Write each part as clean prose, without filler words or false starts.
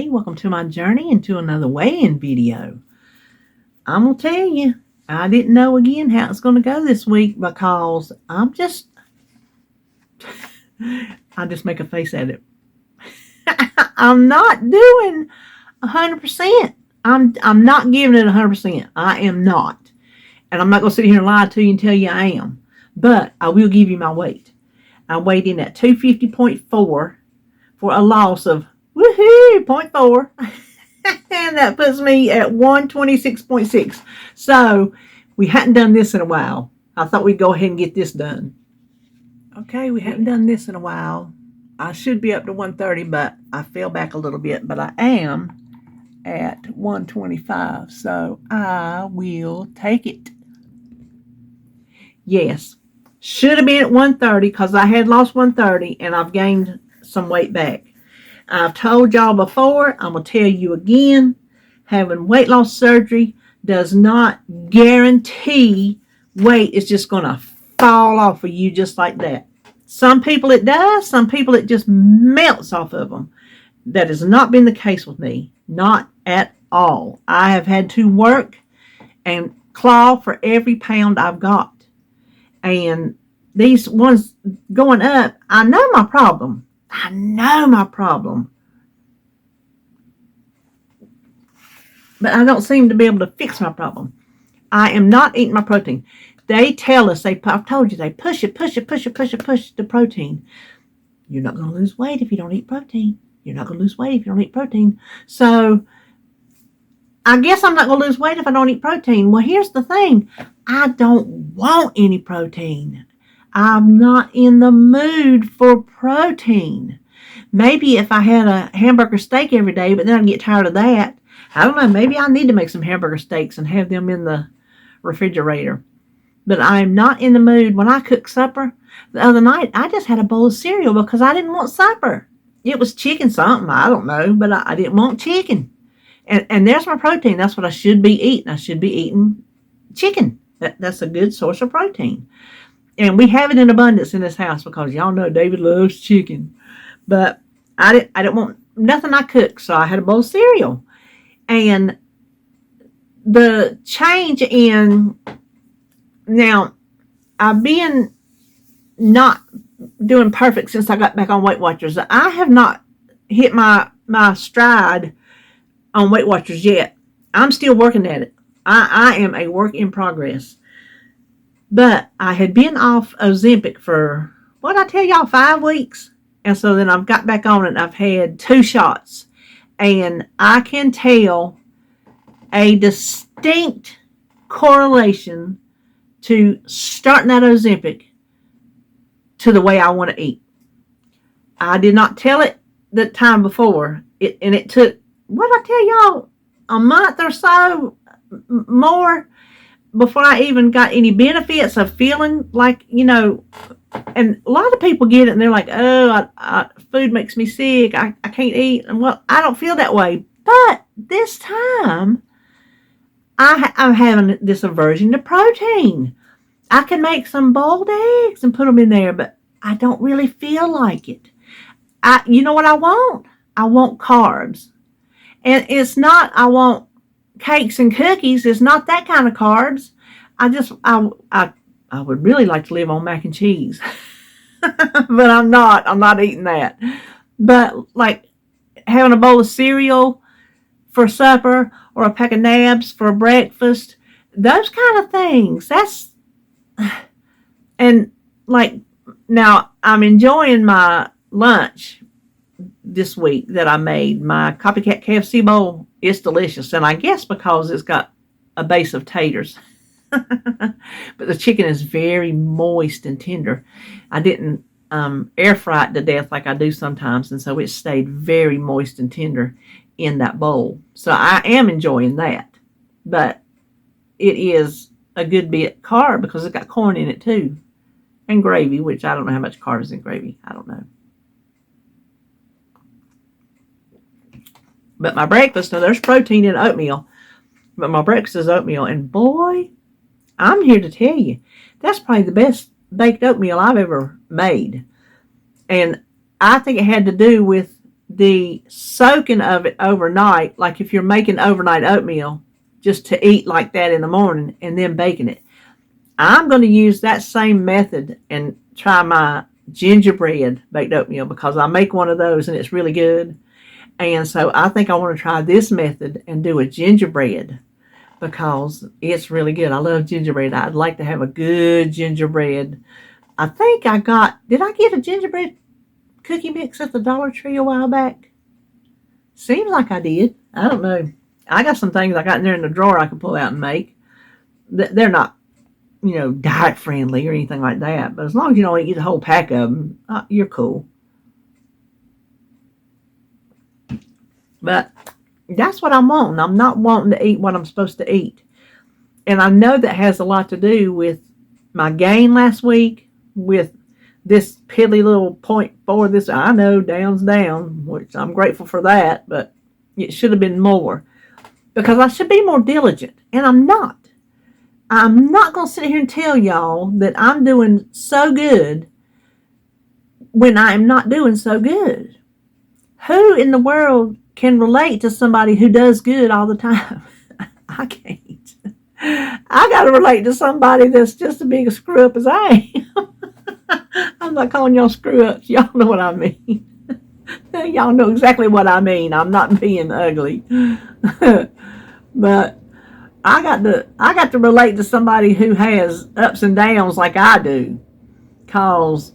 Hey, welcome to my journey into another weigh-in video. I'm going to tell you, I didn't know again how it's going to go this week because I just make a face at it. I'm not doing 100%. I'm not giving it 100%. I am not. And I'm not going to sit here and lie to you and tell you I am. But I will give you my weight. I weighed in at 250.4 for a loss of, woohoo, 0.4. And that puts me at 126.6. So we hadn't done this in a while. I thought we'd go ahead and get this done. Okay, we hadn't done this in a while. I should be up to 130, but I fell back a little bit. But I am at 125. So I will take it. Yes. Should have been at 130 because I had lost 130 and I've gained some weight back. I've told y'all before, I'm going to tell you again, having weight loss surgery does not guarantee weight is just going to fall off of you just like that. Some people it does, some people it just melts off of them. That has not been the case with me. Not at all. I have had to work and claw for every pound I've got. And these ones going up, I know my problem. I know my problem. But I don't seem to be able to fix my problem. I am not eating my protein. They tell us, I've told you, they push the protein. You're not going to lose weight if you don't eat protein. You're not going to lose weight if you don't eat protein. So I guess I'm not going to lose weight if I don't eat protein. Well, here's the thing. I don't want any protein. I'm not in the mood for protein. Maybe if I had a hamburger steak every day, but then I'd get tired of that. I don't know. Maybe I need to make some hamburger steaks and have them in the refrigerator. But I'm not in the mood. When I cooked supper the other night, I just had a bowl of cereal because I didn't want supper. It was chicken something. I don't know, but I didn't want chicken. And there's my protein. That's what I should be eating. I should be eating chicken. That's a good source of protein. And we have it in abundance in this house because y'all know David loves chicken. But I didn't want nothing I cooked, so I had a bowl of cereal. And the change in, now, I've been not doing perfect since I got back on Weight Watchers. I have not hit my stride on Weight Watchers yet. I'm still working at it. I am a work in progress. But I had been off Ozempic for, what did I tell y'all, 5 weeks? And so then I've got back on it and I've had 2 shots. And I can tell a distinct correlation to starting that Ozempic to the way I want to eat. I did not tell it the time before. It took, what did I tell y'all, a month or so more before I even got any benefits of feeling like, and a lot of people get it and they're like, oh, food makes me sick. I can't eat. And well, I don't feel that way. But this time, I'm having this aversion to protein. I can make some boiled eggs and put them in there, but I don't really feel like it. You know what I want? I want carbs. And it's not, I want cakes and cookies. It's not that kind of carbs. I would really like to live on mac and cheese. But I'm not eating that. But like having a bowl of cereal for supper or a pack of nabs for breakfast, those kind of things. And like now I'm enjoying my lunch this week that I made. My copycat KFC bowl is delicious. And I guess because it's got a base of taters. But the chicken is very moist and tender. I didn't air fry it to death like I do sometimes. And so it stayed very moist and tender in that bowl. So I am enjoying that. But it is a good bit carb because it's got corn in it too. And gravy, which I don't know how much carb is in gravy. I don't know. But my breakfast, now there's protein in oatmeal. But my breakfast is oatmeal. And boy, I'm here to tell you, that's probably the best baked oatmeal I've ever made. And I think it had to do with the soaking of it overnight, like if you're making overnight oatmeal, just to eat like that in the morning and then baking it. I'm going to use that same method and try my gingerbread baked oatmeal because I make one of those and it's really good. And so I think I want to try this method and do a gingerbread because it's really good. I love gingerbread. I'd like to have a good gingerbread. I think did I get a gingerbread cookie mix at the Dollar Tree a while back? Seems like I did. I don't know. I got some things I got in there in the drawer I can pull out and make. They're not, diet friendly or anything like that. But as long as you don't eat a whole pack of them, you're cool. But that's what I'm wanting. I'm not wanting to eat what I'm supposed to eat. And I know that has a lot to do with my gain last week, with this piddly little 0.4. This, I know, down's down, which I'm grateful for that, but it should have been more. Because I should be more diligent, and I'm not. I'm not going to sit here and tell y'all that I'm doing so good when I am not doing so good. Who in the world can relate to somebody who does good all the time? I can't. I got to relate to somebody that's just as big a screw up as I am. I'm not calling y'all screw ups. Y'all know what I mean. Y'all know exactly what I mean. I'm not being ugly. But I got to relate to somebody who has ups and downs like I do. Cause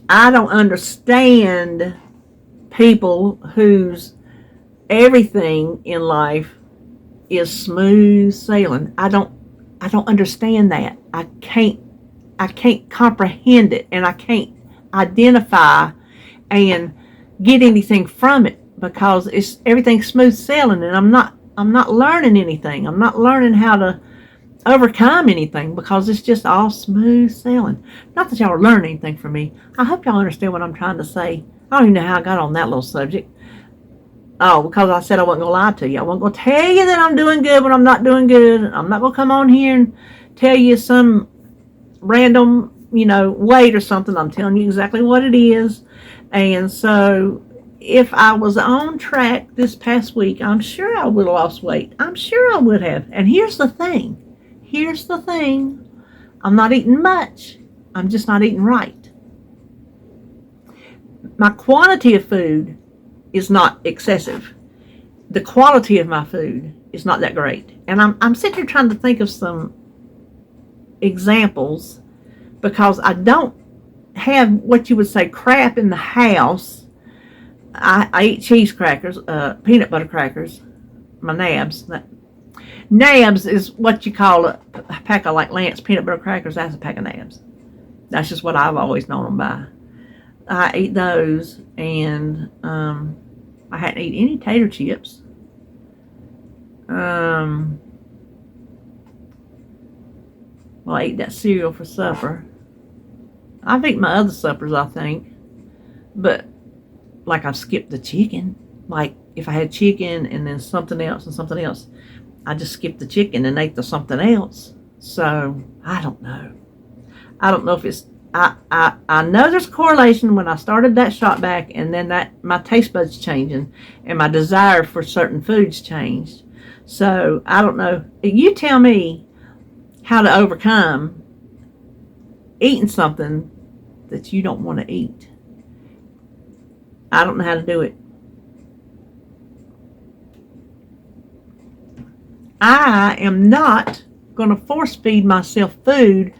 I don't understand people whose everything in life is smooth sailing. I don't understand that. I can't comprehend it, and I can't identify and get anything from it because it's everything's smooth sailing, and I'm not learning anything. I'm not learning how to overcome anything because it's just all smooth sailing. Not that y'all are learning anything from me. I hope y'all understand what I'm trying to say. I don't even know how I got on that little subject. Oh, because I said I wasn't going to lie to you. I wasn't going to tell you that I'm doing good when I'm not doing good. I'm not going to come on here and tell you some random, weight or something. I'm telling you exactly what it is. And so if I was on track this past week, I'm sure I would have lost weight. I'm sure I would have. And here's the thing. I'm not eating much. I'm just not eating right. My quantity of food is not excessive. The quality of my food is not that great. And I'm sitting here trying to think of some examples because I don't have what you would say crap in the house. I eat cheese crackers, peanut butter crackers, my nabs. Nabs is what you call a pack of like Lance peanut butter crackers. That's a pack of nabs. That's just what I've always known them by. I eat those, and I hadn't eaten any tater chips. Well, I ate that cereal for supper. I've eaten my other suppers, I think. But, like, I've skipped the chicken. Like, if I had chicken and then something else and something else, I just skipped the chicken and ate the something else. So, I don't know. I don't know if it's... I know there's a correlation when I started that shot back and then that my taste buds changing and my desire for certain foods changed. So, I don't know. You tell me how to overcome eating something that you don't want to eat. I don't know how to do it. I am not going to force feed myself food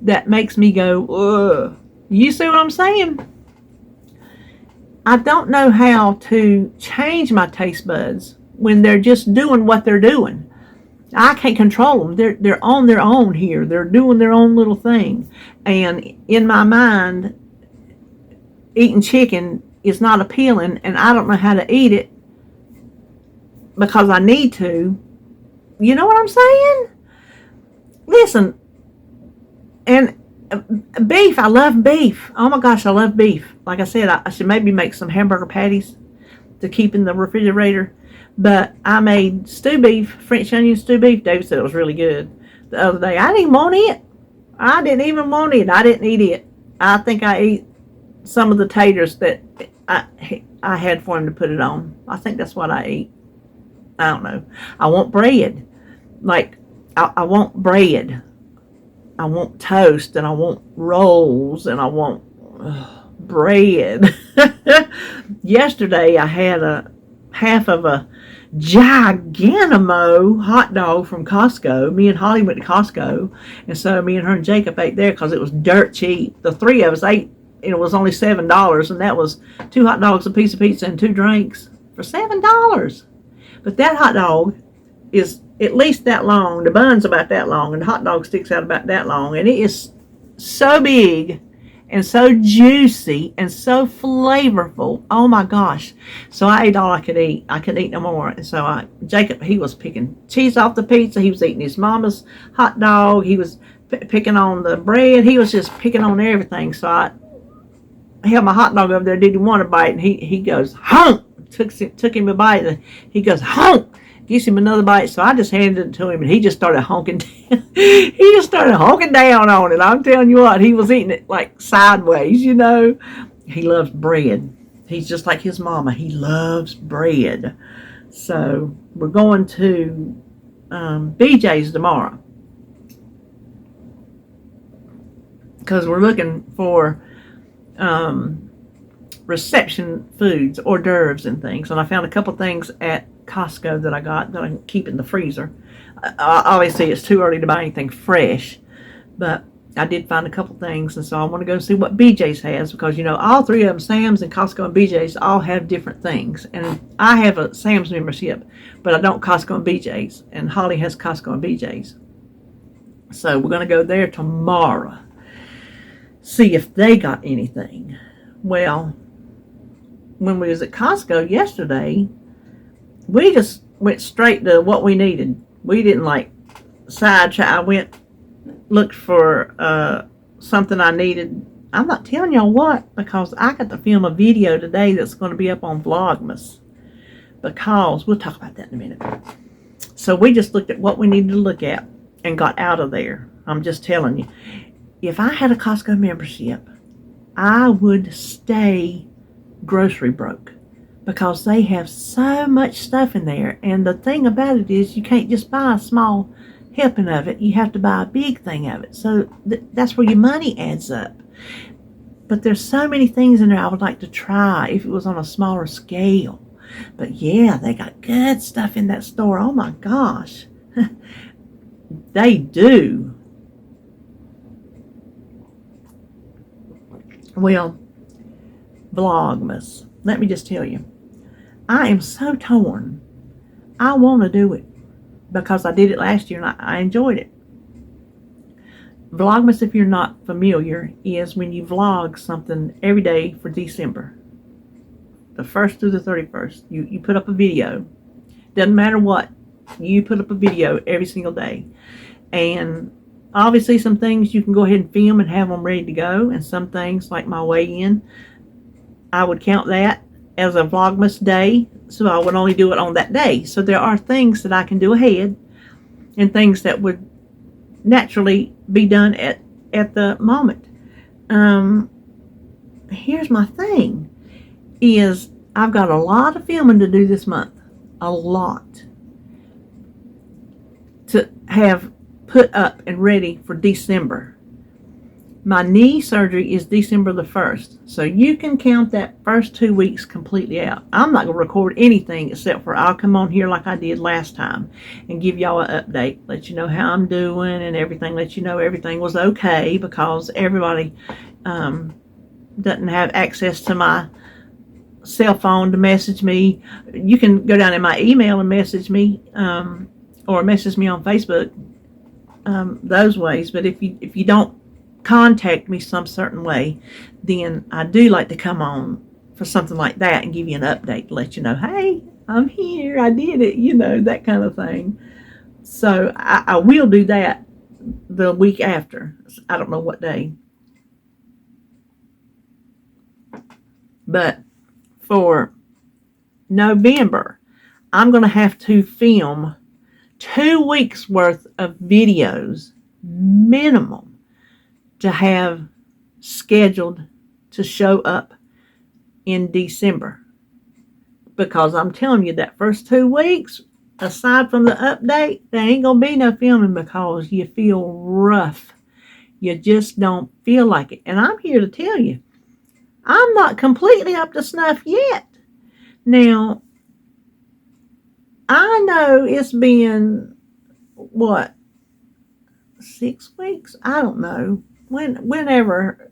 that makes me go, ugh. You see what I'm saying? I don't know how to change my taste buds when they're just doing what they're doing. I can't control them. They're on their own here. They're doing their own little thing. And in my mind, eating chicken is not appealing, and I don't know how to eat it because I need to. You know what I'm saying? Listen, and beef, I love beef. Oh my gosh, I love beef. Like I said, I should maybe make some hamburger patties to keep in the refrigerator. But I made stew beef, French onion stew beef. David said it was really good the other day. I didn't even want it. I didn't even want it. I didn't eat it. I think I ate some of the taters that I had for him to put it on. I think that's what I eat. I don't know. I want bread. Like, I want bread. I want toast, and I want rolls, and I want bread. Yesterday, I had a half of a giganimo hot dog from Costco. Me and Holly went to Costco, and so me and her and Jacob ate there because it was dirt cheap. The three of us ate, and it was only $7, and that was 2 hot dogs, a piece of pizza, and 2 drinks for $7. But that hot dog is at least that long. The bun's about that long, and the hot dog sticks out about that long, and it is so big and so juicy and so flavorful. Oh my gosh. So I ate all I could eat. I couldn't eat no more. And so Jacob, he was picking cheese off the pizza. He was eating his mama's hot dog. He was picking on the bread. He was just picking on everything. So I held my hot dog over there, didn't want to bite, and he goes, honk! Took him a bite, and he goes, honk! Gives him another bite, so I just handed it to him, and he just started honking down. He just started honking down on it. I'm telling you what, he was eating it like sideways, you know. He loves bread. He's just like his mama. He loves bread. So we're going to BJ's tomorrow because we're looking for reception foods, hors d'oeuvres and things. And I found a couple things at Costco that I got that I can keep in the freezer. Obviously, it's too early to buy anything fresh, but I did find a couple things, and so I want to go see what BJ's has because, you know, all three of them, Sam's and Costco and BJ's, all have different things. And I have a Sam's membership, but I don't Costco and BJ's, and Holly has Costco and BJ's. So we're going to go there tomorrow, see if they got anything. Well, when we was at Costco yesterday, we just went straight to what we needed. We didn't like sidetrack. I looked for something I needed. I'm not telling y'all what, because I got to film a video today that's going to be up on Vlogmas, because we'll talk about that in a minute. So we just looked at what we needed to look at and got out of there. I'm just telling you, if I had a Costco membership, I would stay grocery broke, because they have so much stuff in there. And the thing about it is, you can't just buy a small helping of it. You have to buy a big thing of it. So that's where your money adds up. But there's so many things in there I would like to try if it was on a smaller scale. But yeah, they got good stuff in that store. Oh my gosh. They do. Well, Vlogmas. Let me just tell you, I am so torn. I want to do it because I did it last year and I enjoyed it. Vlogmas, if you're not familiar, is when you vlog something every day for December. The 1st through the 31st. You put up a video. Doesn't matter what. You put up a video every single day. And obviously some things you can go ahead and film and have them ready to go. And some things, like my weigh-in, I would count that as a Vlogmas day, so I would only do it on that day. So there are things that I can do ahead and things that would naturally be done at the moment. Here's my thing, is I've got a lot of filming to do this month. A lot. To have put up and ready for December. My knee surgery is December the 1st. So you can count that first 2 weeks completely out. I'm not going to record anything except for I'll come on here like I did last time and give y'all an update. Let you know how I'm doing and everything. Let you know everything was okay, because everybody doesn't have access to my cell phone to message me. You can go down in my email and message me, or message me on Facebook, those ways. But if you don't contact me some certain way, then I do like to come on for something like that and give you an update to let you know, hey, I'm here, I did it, you know, that kind of thing. So I will do that the week after. I don't know what day. But for November, I'm going to have to film 2 weeks worth of videos minimum to have scheduled to show up in December. Because I'm telling you, that first 2 weeks, aside from the update, there ain't going to be no filming because you feel rough. You just don't feel like it. And I'm here to tell you, I'm not completely up to snuff yet. Now, I know it's been, what, 6 weeks? I don't know. Whenever.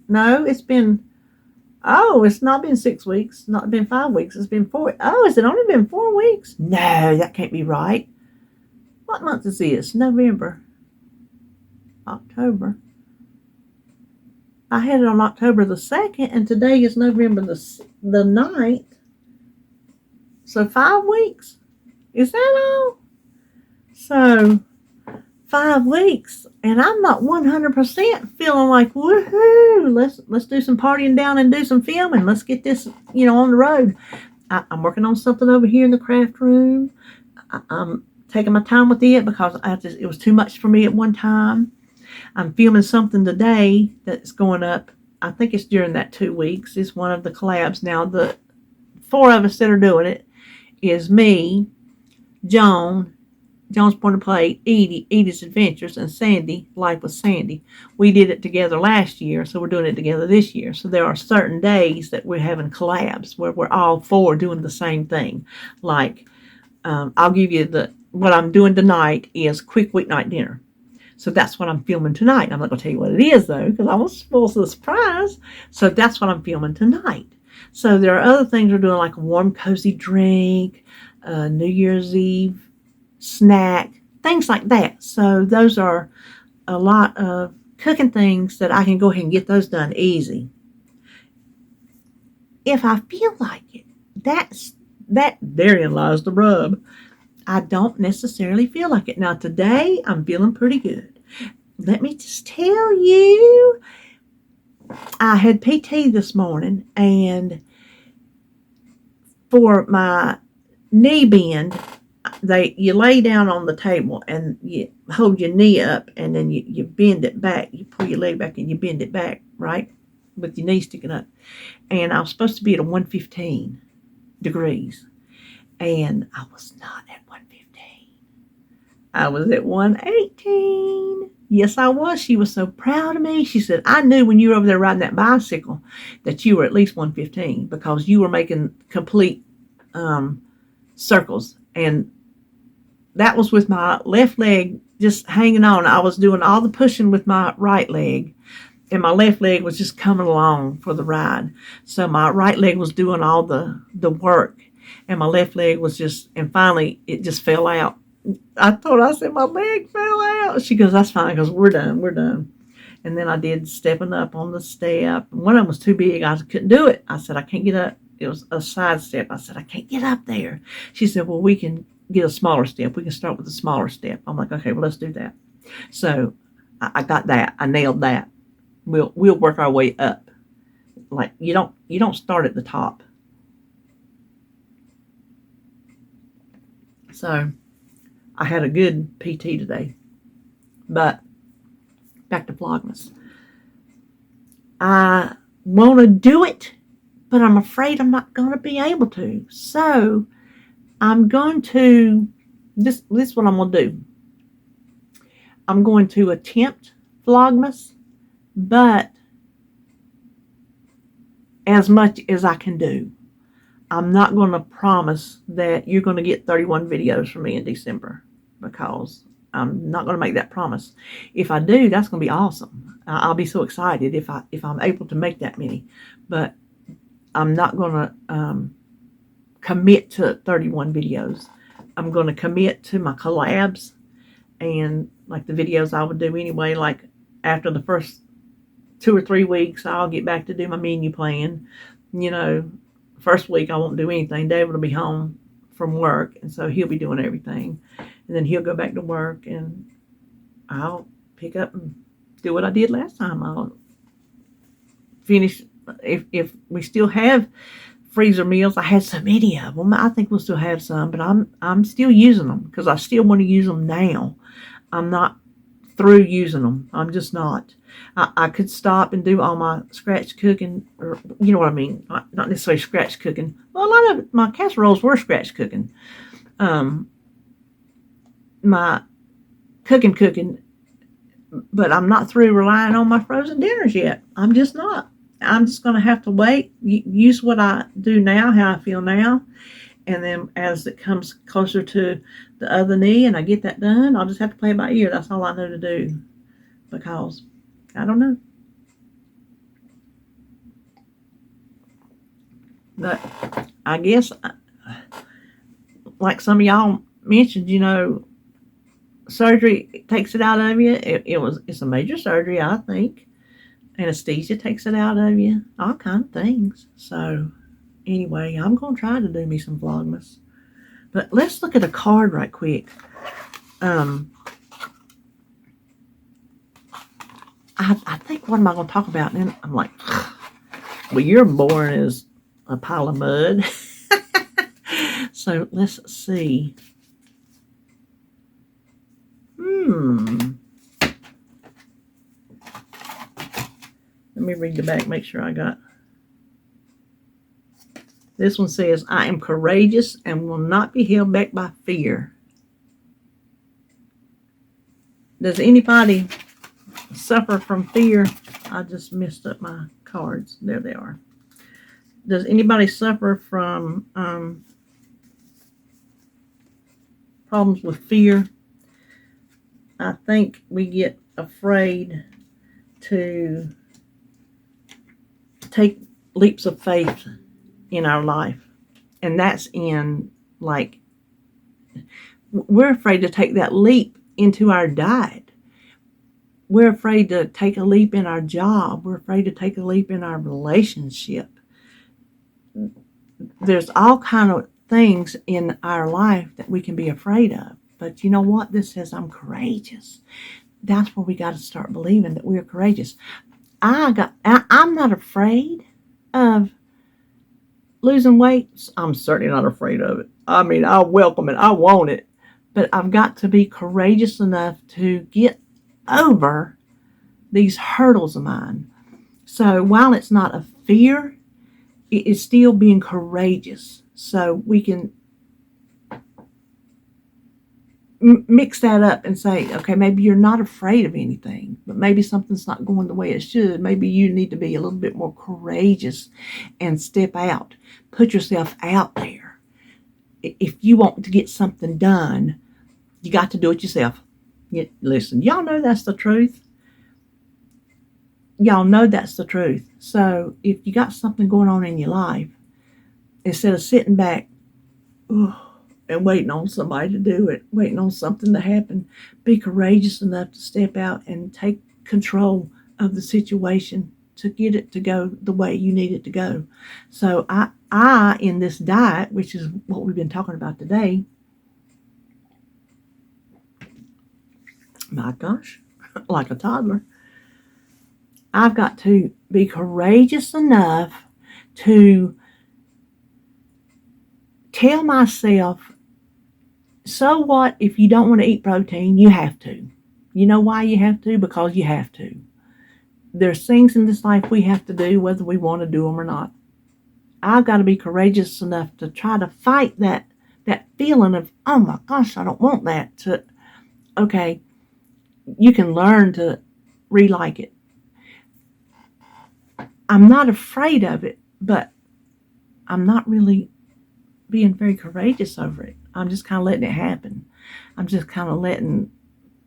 No, it's been, it's not been 6 weeks. It's not been 5 weeks. It's been 4. Oh, has it only been 4 weeks? No, that can't be right. What month is this? November. October. I had it on October the 2nd, and today is November the 9th. So 5 weeks. Is that all? So 5 weeks, and I'm not 100% feeling like, woohoo, let's do some partying down and do some filming. Let's get this, on the road. I'm working on something over here in the craft room. I'm taking my time with it because it was too much for me at one time. I'm filming something today that's going up. I think it's during that 2 weeks. It's one of the collabs. Now, the 4 of us that are doing it is me, John's Point of Play, Edie's Adventures, and Sandy, Life with Sandy. We did it together last year, so we're doing it together this year. So there are certain days that we're having collabs where we're all 4 doing the same thing. Like, I'll give you what I'm doing tonight is quick weeknight dinner. So that's what I'm filming tonight. I'm not going to tell you what it is, though, because I want to spoil the surprise. So that's what I'm filming tonight. So there are other things we're doing, like a warm, cozy drink, New Year's Eve snack, things like that. So those are a lot of cooking things that I can go ahead and get those done easy. If I feel like it, therein lies the rub. I don't necessarily feel like it. Now, today, I'm feeling pretty good. Let me just tell you, I had PT this morning, and for my knee bend, you lay down on the table, and you hold your knee up, and then you bend it back. You pull your leg back, and you bend it back, right, with your knee sticking up. And I was supposed to be at a 115 degrees. And I was not at 115. I was at 118. Yes, I was. She was so proud of me. She said, I knew when you were over there riding that bicycle that you were at least 115 because you were making complete circles. And that was with my left leg just hanging on. I was doing all the pushing with my right leg, and my left leg was just coming along for the ride. So my right leg was doing all the work. And my left leg was and finally, it just fell out. I said, my leg fell out. She goes, that's fine, because we're done. And then I did stepping up on the step. One of them was too big. I couldn't do it. I said, I can't get up. It was a side step. I said, I can't get up there. She said, well, we can get a smaller step. We can start with a smaller step. I'm like, okay, well, let's do that. So I got that. I nailed that. We'll work our way up. Like, you don't start at the top. So I had a good PT today. But back to Vlogmas. I want to do it, but I'm afraid I'm not going to be able to. So I'm going to, this is what I'm going to do. I'm going to attempt Vlogmas, but as much as I can do. I'm not going to promise that you're going to get 31 videos from me in December, because I'm not going to make that promise. If I do, that's going to be awesome. I'll be so excited if I'm able to make that many. But I'm not going to commit to 31 videos. I'm going to commit to my collabs and like the videos I would do anyway. Like after the first 2 or 3 weeks, I'll get back to do my menu plan. First week I won't do anything. David will be home from work, and so he'll be doing everything. And then he'll go back to work, and I'll pick up and do what I did last time. I'll finish. If we still have freezer meals, I had so many of them. I think we'll still have some, but I'm still using them because I still want to use them now. I'm not through using them. I'm just not. I could stop and do all my scratch cooking, or you know what I mean. Not necessarily scratch cooking. Well, a lot of my casseroles were scratch cooking. My cooking, but I'm not through relying on my frozen dinners yet. I'm just not. I'm just going to have to wait, use what I do now, how I feel now, and then as it comes closer to the other knee and I get that done, I'll just have to play it by ear. That's all I know to do, because I don't know. But I guess, like some of y'all mentioned, surgery takes it out of you. It's a major surgery, I think. Anesthesia takes it out of you. All kind of things. So anyway, I'm going to try to do me some Vlogmas. But let's look at a card right quick. I think, what am I going to talk about? And then I'm like, well, you're born as a pile of mud. So let's see. Let me read the back, make sure I got. This one says, I am courageous and will not be held back by fear. Does anybody suffer from fear? I just messed up my cards. There they are. Does anybody suffer from problems with fear? I think we get afraid to take leaps of faith in our life. And that's in, like, we're afraid to take that leap into our diet. We're afraid to take a leap in our job. We're afraid to take a leap in our relationship. There's all kind of things in our life that we can be afraid of. But you know what? This says I'm courageous. That's where we got to start believing that we're courageous. I'm not afraid of losing weight. I'm certainly not afraid of it. I mean, I welcome it. I want it. But I've got to be courageous enough to get over these hurdles of mine. So while it's not a fear, it is still being courageous. So we can mix that up and say, okay, maybe you're not afraid of anything, but maybe something's not going the way it should. Maybe you need to be a little bit more courageous and step out. Put yourself out there. If you want to get something done, you got to do it yourself. Listen, y'all know that's the truth. Y'all know that's the truth. So if you got something going on in your life, instead of sitting back, and waiting on somebody to do it, waiting on something to happen, be courageous enough to step out and take control of the situation to get it to go the way you need it to go. So I in this diet, which is what we've been talking about today, my gosh, like a toddler, I've got to be courageous enough to tell myself, so what if you don't want to eat protein? You have to. You know why you have to? Because you have to. There's things in this life we have to do whether we want to do them or not. I've got to be courageous enough to try to fight that feeling of, oh my gosh, I don't want that, to, okay, you can learn to re-like it. I'm not afraid of it, but I'm not really being very courageous over it. I'm just kind of letting it happen. I'm just kind of letting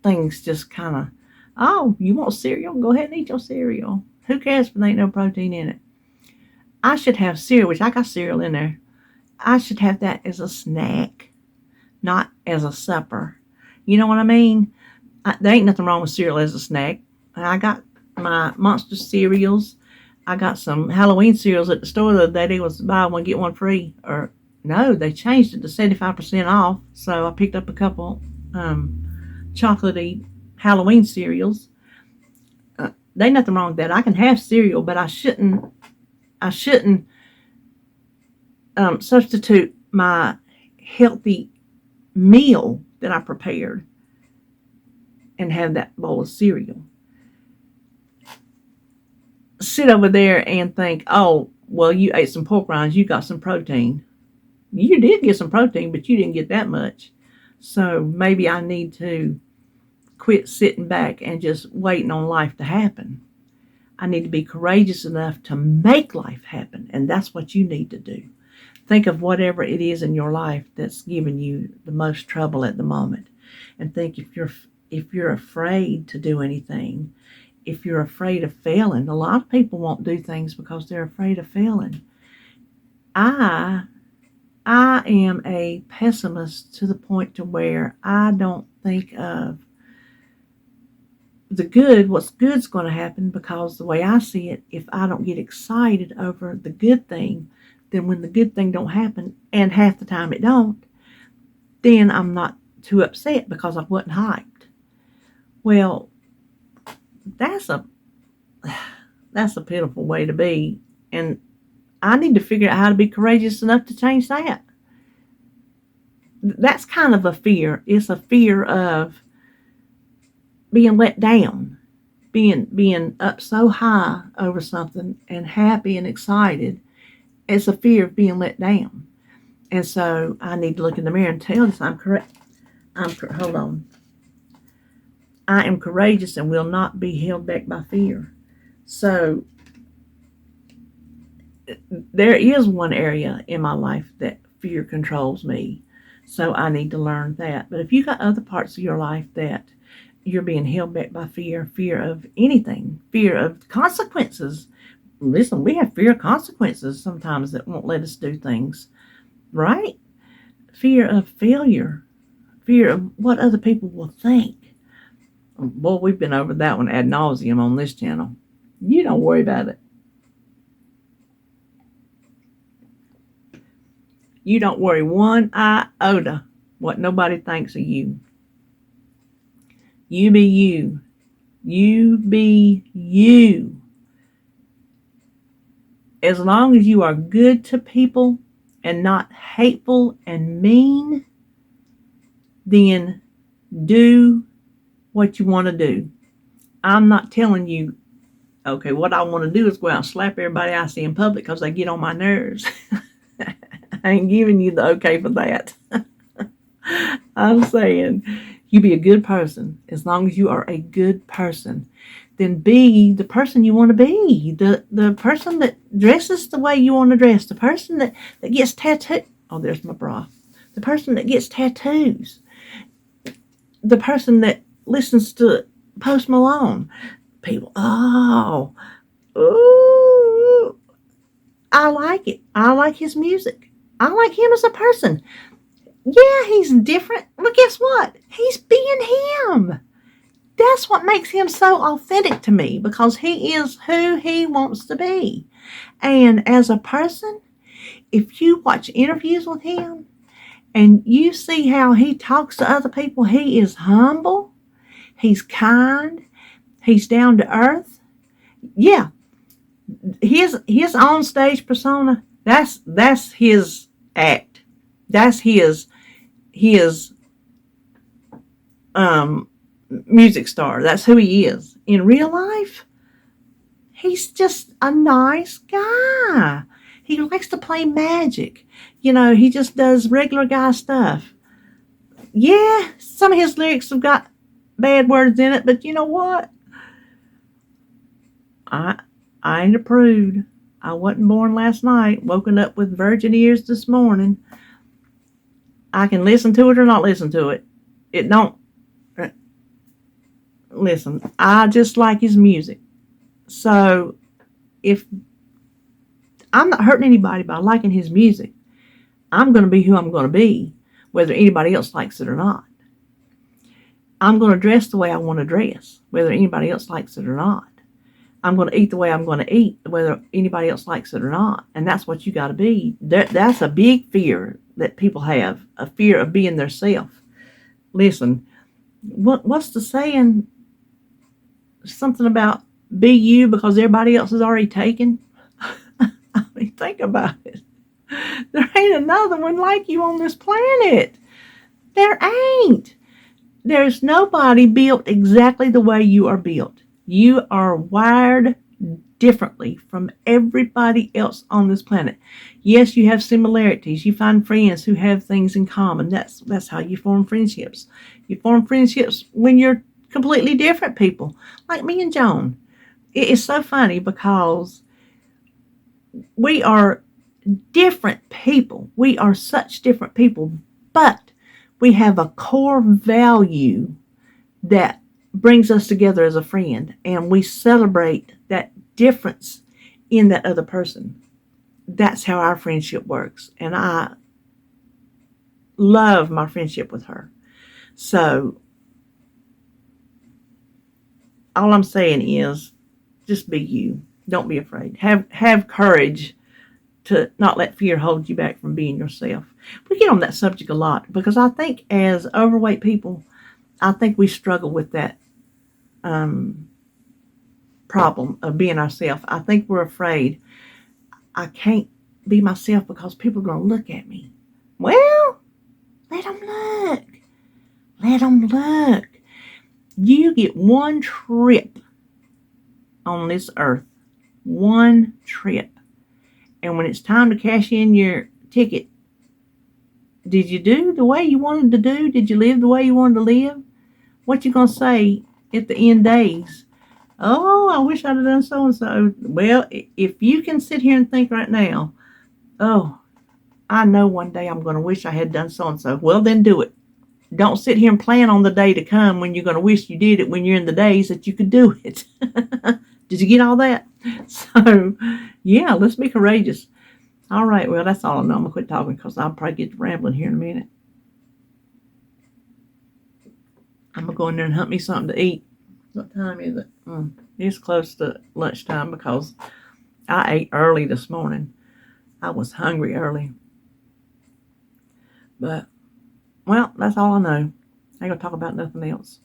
things just kind of, oh, you want cereal? Go ahead and eat your cereal. Who cares if there ain't no protein in it? I should have cereal, which I got cereal in there. I should have that as a snack, not as a supper. You know what I mean? There ain't nothing wrong with cereal as a snack. I got my Monster cereals. I got some Halloween cereals at the store the other day. They was buy one, get one free. Or no, they changed it to 75% off. So I picked up a couple chocolatey Halloween cereals. There ain't nothing wrong with that. I can have cereal, but I shouldn't substitute my healthy meal that I prepared and have that bowl of cereal. Sit over there and think, oh, well, you ate some pork rinds, you got some protein. You did get some protein, but you didn't get that much. So maybe I need to quit sitting back and just waiting on life to happen. I need to be courageous enough to make life happen, and that's what you need to do. Think of whatever it is in your life that's giving you the most trouble at the moment, and think if you're afraid to do anything, if you're afraid of failing. A lot of people won't do things because they're afraid of failing. I am a pessimist to the point to where I don't think of what's good's going to happen, because the way I see it, if I don't get excited over the good thing, then when the good thing don't happen, and half the time it don't, then I'm not too upset because I wasn't hyped. Well, that's a pitiful way to be, and I need to figure out how to be courageous enough to change that. That's kind of a fear. It's a fear of being let down, being up so high over something and happy and excited. It's a fear of being let down. And so I need to look in the mirror and tell this I'm correct. Hold on. I am courageous and will not be held back by fear. So there is one area in my life that fear controls me. So I need to learn that. But if you got other parts of your life that you're being held back by fear of anything, fear of consequences. Listen, we have fear of consequences sometimes that won't let us do things, right? Fear of failure, fear of what other people will think. Boy, we've been over that one ad nauseum on this channel. You don't worry about it. You don't worry one iota what nobody thinks of you. You be you. You be you. As long as you are good to people and not hateful and mean, then do what you want to do. I'm not telling you, okay, what I want to do is go out and slap everybody I see in public because they get on my nerves. I ain't giving you the okay for that. I'm saying you be a good person. As long as you are a good person, then be the person you want to be. The person that dresses the way you want to dress. The person that gets tattooed. Oh, there's my bra. The person that gets tattoos. The person that listens to Post Malone. People, ooh, I like it. I like his music. I like him as a person. Yeah, he's different, but guess what? He's being him. That's what makes him so authentic to me, because he is who he wants to be. And as a person, if you watch interviews with him and you see how he talks to other people, he is humble, he's kind, he's down to earth. Yeah, his on-stage persona, that's his act. That's his music star. That's who he is. In real life, he's just a nice guy. He likes to play magic. He just does regular guy stuff. Yeah, some of his lyrics have got bad words in it, but you know what? I ain't a prude. I wasn't born last night, woken up with virgin ears this morning. I can listen to it or not listen to it. It don't. Listen, I just like his music. So if I'm not hurting anybody by liking his music, I'm going to be who I'm going to be, whether anybody else likes it or not. I'm going to dress the way I want to dress, whether anybody else likes it or not. I'm going to eat the way I'm going to eat, whether anybody else likes it or not. And that's what you got to be. That's a big fear that people have, a fear of being their self. Listen, what's the saying? Something about be you because everybody else is already taken. I mean, think about it. There ain't another one like you on this planet. There ain't. There's nobody built exactly the way you are built. You are wired differently from everybody else on this planet. Yes, you have similarities. You find friends who have things in common. That's how you form friendships. You form friendships when you're completely different people, like me and Joan. It is so funny because we are different people. We are such different people, but we have a core value that brings us together as a friend, and we celebrate that difference in that other person. That's how our friendship works, and I love my friendship with her. So all I'm saying is just be you. Don't be afraid. Have courage to not let fear hold you back from being yourself. We get on that subject a lot because I think as overweight people, I think we struggle with that problem of being ourselves. I think we're afraid I can't be myself because people are going to look at me. Well, let them look. Let them look. You get one trip on this earth. One trip. And when it's time to cash in your ticket, did you do the way you wanted to do? Did you live the way you wanted to live? What you going to say at the end days? Oh, I wish I'd have done so and so. Well, if you can sit here and think right now, oh, I know one day I'm going to wish I had done so and so. Well, then do it. Don't sit here and plan on the day to come when you're going to wish you did it when you're in the days that you could do it. Did you get all that? So, yeah, let's be courageous. All right, well, that's all I know. I'm going to quit talking because I'll probably get to rambling here in a minute. I'm going to go in there and hunt me something to eat. What time is it? It's close to lunchtime because I ate early this morning. I was hungry early. But, well, that's all I know. I ain't going to talk about nothing else.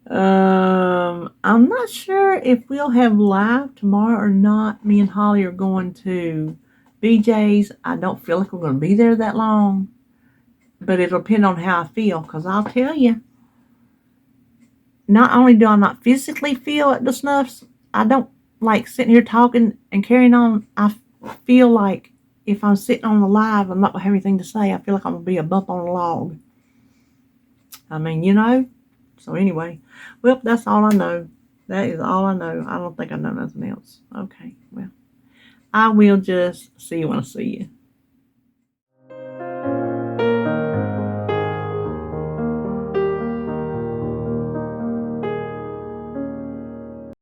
I'm not sure if we'll have live tomorrow or not. Me and Holly are going to BJ's. I don't feel like we're going to be there that long. But it'll depend on how I feel. Because I'll tell you, not only do I not physically feel at the snuffs, I don't like sitting here talking and carrying on. I feel like if I'm sitting on the live, I'm not going to have anything to say. I feel like I'm going to be a bump on a log. I mean, you know. So anyway, well, that's all I know. That is all I know. I don't think I know nothing else. Okay, well, I will just see you when I see you.